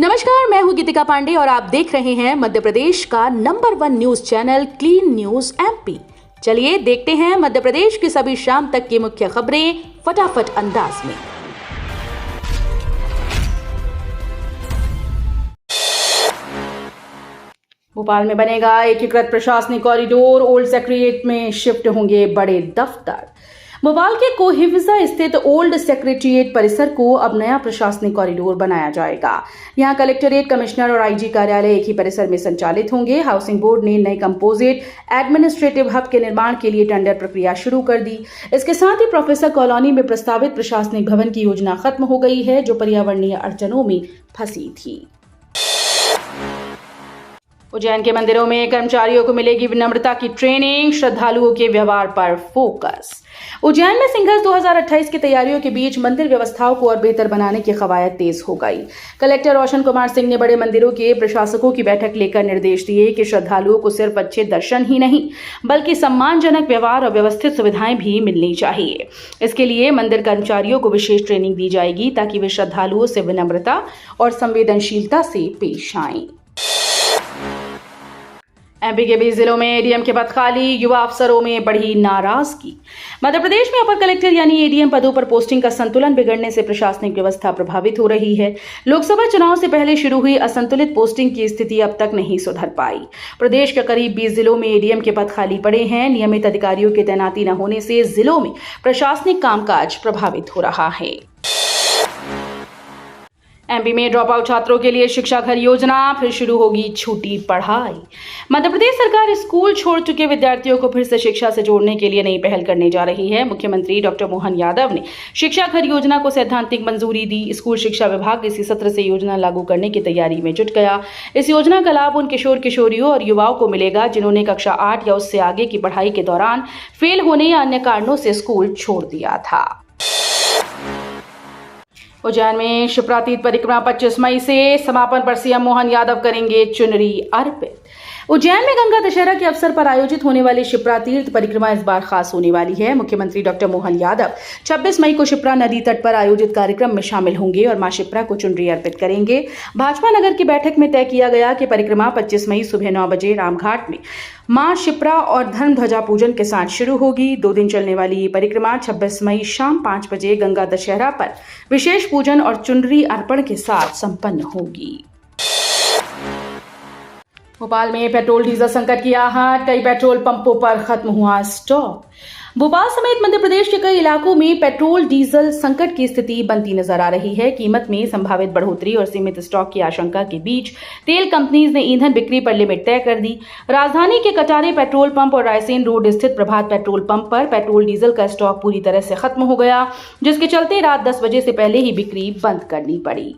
नमस्कार, मैं हूं गीतिका पांडे और आप देख रहे हैं मध्य प्रदेश का number 1 news channel clean news MP. चलिए देखते हैं मध्य प्रदेश की सभी शाम तक की मुख्य खबरें फटाफट अंदाज में। भोपाल में बनेगा एकीकृत प्रशासनिक कॉरिडोर, ओल्ड सेक्रेटेरिएट में शिफ्ट होंगे बड़े दफ्तर। भोपाल के कोहिविजा स्थित ओल्ड सेक्रेटेरिएट परिसर को अब नया प्रशासनिक कॉरिडोर बनाया जाएगा। यहां कलेक्टरेट, कमिश्नर और आईजी कार्यालय एक ही परिसर में संचालित होंगे। हाउसिंग बोर्ड ने नए कंपोजिट एडमिनिस्ट्रेटिव हब के निर्माण के लिए टेंडर प्रक्रिया शुरू कर दी। इसके साथ ही प्रोफेसर कॉलोनी में प्रस्तावित प्रशासनिक भवन की योजना खत्म हो गई है, जो पर्यावरणीय अड़चनों में फंसी थी। उज्जैन के मंदिरों में कर्मचारियों को मिलेगी विनम्रता की ट्रेनिंग, श्रद्धालुओं के व्यवहार पर फोकस। उज्जैन में सिंघस 2028 की तैयारियों के बीच मंदिर व्यवस्थाओं को और बेहतर बनाने की कवायद तेज हो गई। कलेक्टर रोशन कुमार सिंह ने बड़े मंदिरों के प्रशासकों की बैठक लेकर निर्देश दिए कि श्रद्धालुओं को सिर्फ अच्छे दर्शन ही नहीं बल्कि सम्मानजनक व्यवहार और व्यवस्थित सुविधाएं भी मिलनी चाहिए। इसके लिए मंदिर कर्मचारियों को विशेष ट्रेनिंग दी जाएगी ताकि वे श्रद्धालुओं से विनम्रता और संवेदनशीलता से पेश आएं। एमपी के 20 जिलों में एडीएम के पद खाली, युवा अफसरों में बढ़ी नाराजगी। मध्य प्रदेश में अपर कलेक्टर यानी एडीएम पदों पर पोस्टिंग का संतुलन बिगड़ने से प्रशासनिक व्यवस्था प्रभावित हो रही है। लोकसभा चुनाव से पहले शुरू हुई असंतुलित पोस्टिंग की स्थिति अब तक नहीं सुधर पाई। प्रदेश के करीब 20 जिलों में एडीएम के पद खाली पड़े हैं। नियमित अधिकारियों की तैनाती न होने से जिलों में प्रशासनिक कामकाज प्रभावित हो रहा है। एमपी में ड्रॉप आउट छात्रों के लिए शिक्षा घर योजना, फिर शुरू होगी छूटी पढ़ाई। मध्य प्रदेश सरकार स्कूल छोड़ चुके विद्यार्थियों को फिर से शिक्षा से जोड़ने के लिए नई पहल करने जा रही है। मुख्यमंत्री डॉक्टर मोहन यादव ने शिक्षा घर योजना को सैद्धांतिक मंजूरी दी। स्कूल शिक्षा विभाग इसी सत्र से योजना लागू करने की तैयारी में जुट गया। इस योजना का लाभ उन किशोर किशोरियों और युवाओं को मिलेगा जिन्होंने कक्षा 8 या उससे आगे की पढ़ाई के दौरान फेल होने या अन्य कारणों से स्कूल छोड़ दिया था। उज्जैन में शिप्रातीत परिक्रमा 25 मई से समापन पर सीएम मोहन यादव करेंगे चुनरी अर्पित। उज्जैन में गंगा दशहरा के अवसर पर आयोजित होने वाली शिप्रा तीर्थ परिक्रमा इस बार खास होने वाली है। मुख्यमंत्री डॉक्टर मोहन यादव 26 मई को शिप्रा नदी तट पर आयोजित कार्यक्रम में शामिल होंगे और मां शिप्रा को चुनरी अर्पित करेंगे। भाजपा नगर की बैठक में तय किया गया कि परिक्रमा 25 मई सुबह 9 बजे रामघाट में मां शिप्रा और धर्म ध्वजा पूजन के साथ शुरू होगी। 2 दिन चलने वाली ये परिक्रमा 26 मई शाम 5 बजे गंगा दशहरा पर विशेष पूजन और चुनरी अर्पण के साथ संपन्न होगी। भोपाल में पेट्रोल डीजल संकट की आहट, कई पेट्रोल पंपों पर खत्म हुआ स्टॉक। भोपाल समेत मध्य प्रदेश के कई इलाकों में पेट्रोल डीजल संकट की स्थिति बनती नजर आ रही है। कीमत में संभावित बढ़ोतरी और सीमित स्टॉक की आशंका के बीच तेल कंपनीज ने ईंधन बिक्री पर लिमिट तय कर दी। राजधानी के कटारे पेट्रोल पंप और रायसेन रोड स्थित प्रभात पेट्रोल पंप पर पेट्रोल डीजल का स्टॉक पूरी तरह से खत्म हो गया, जिसके चलते रात 10 बजे से पहले ही बिक्री बंद करनी पड़ी।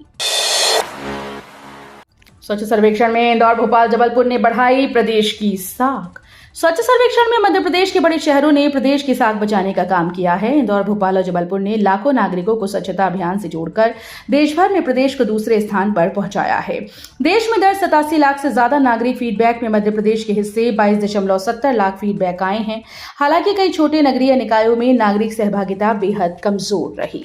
स्वच्छ सर्वेक्षण में इंदौर, भोपाल, जबलपुर ने बढ़ाई प्रदेश की साख। स्वच्छ सर्वेक्षण में मध्य प्रदेश के बड़े शहरों ने प्रदेश की साख बचाने का काम किया है। इंदौर, भोपाल और जबलपुर ने लाखों नागरिकों को स्वच्छता अभियान से जोड़कर देश भर में प्रदेश को दूसरे स्थान पर पहुंचाया है। देश में दर्ज 87 लाख से ज्यादा नागरिक फीडबैक में मध्य प्रदेश के हिस्से 22.70 लाख फीडबैक आए हैं। हालांकि कई छोटे नगरीय निकायों में नागरिक सहभागिता बेहद कमजोर रही।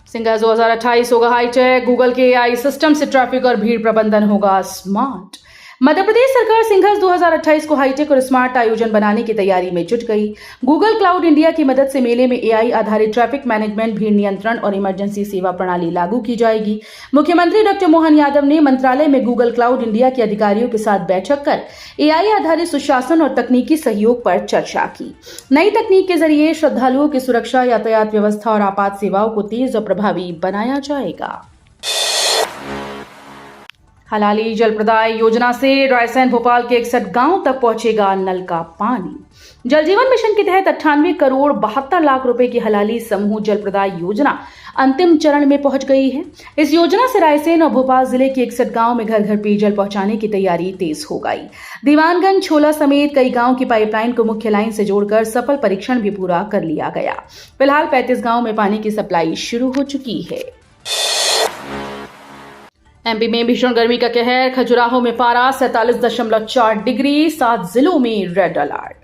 सिंघस 2028 होगा हाईटेक, गूगल के एआई सिस्टम से ट्रैफिक और भीड़ प्रबंधन होगा स्मार्ट। मध्य प्रदेश सरकार सिंघस 2028 को हाईटेक और स्मार्ट आयोजन बनाने की तैयारी में जुट गई। गूगल क्लाउड इंडिया की मदद से मेले में एआई आधारित ट्रैफिक मैनेजमेंट, भीड़ नियंत्रण और इमरजेंसी सेवा प्रणाली लागू की जाएगी। मुख्यमंत्री डॉक्टर मोहन यादव ने मंत्रालय में गूगल क्लाउड इंडिया के अधिकारियों के साथ बैठक कर एआई आधारित सुशासन और तकनीकी सहयोग पर चर्चा की। नई तकनीक के जरिए श्रद्धालुओं की सुरक्षा, यातायात व्यवस्था और आपात सेवाओं को तेज और प्रभावी बनाया जाएगा। हलाली जल प्रदाय योजना से रायसेन, भोपाल के 61 गांव तक पहुंचेगा नल का पानी। जल जीवन मिशन के तहत 98 करोड़ 72 लाख रुपए की हलाली समूह जल प्रदाय योजना अंतिम चरण में पहुंच गई है। इस योजना से रायसेन और भोपाल जिले के 61 गांव में घर घर पेयजल पहुंचाने की तैयारी तेज हो गई। दीवानगंज, छोला समेत कई गांव की पाइपलाइन को मुख्य लाइन से जोड़कर सफल परीक्षण भी पूरा कर लिया गया। फिलहाल 35 गांव में पानी की सप्लाई शुरू हो चुकी है। एमपी में भीषण गर्मी का कहर, खजुराहो में पारा 47.4 डिग्री, 7 जिलों में रेड अलर्ट।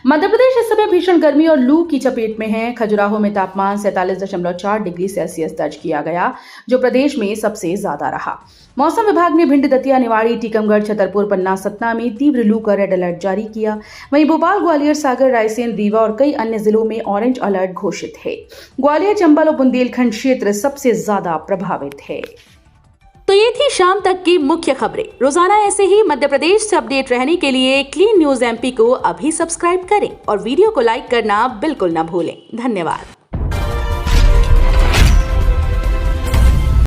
मध्य प्रदेश इस समय भीषण गर्मी और लू की चपेट में है। खजुराहो में तापमान 47.4 डिग्री सेल्सियस दर्ज किया गया, जो प्रदेश में सबसे ज्यादा रहा। मौसम विभाग ने भिंड, दतिया, निवाड़ी, टीकमगढ़, छतरपुर, पन्ना, सतना में तीव्र लू का रेड अलर्ट जारी किया। वहीं भोपाल, ग्वालियर, सागर, रायसेन, रीवा और कई अन्य जिलों में ऑरेंज अलर्ट घोषित है। ग्वालियर, चंबल और बुंदेलखंड क्षेत्र सबसे ज्यादा प्रभावित है। तो ये थी शाम तक की मुख्य खबरें। रोजाना ऐसे ही मध्य प्रदेश से अपडेट रहने के लिए क्लीन न्यूज MP को अभी सब्सक्राइब करें और वीडियो को लाइक करना बिल्कुल न भूलें। धन्यवाद।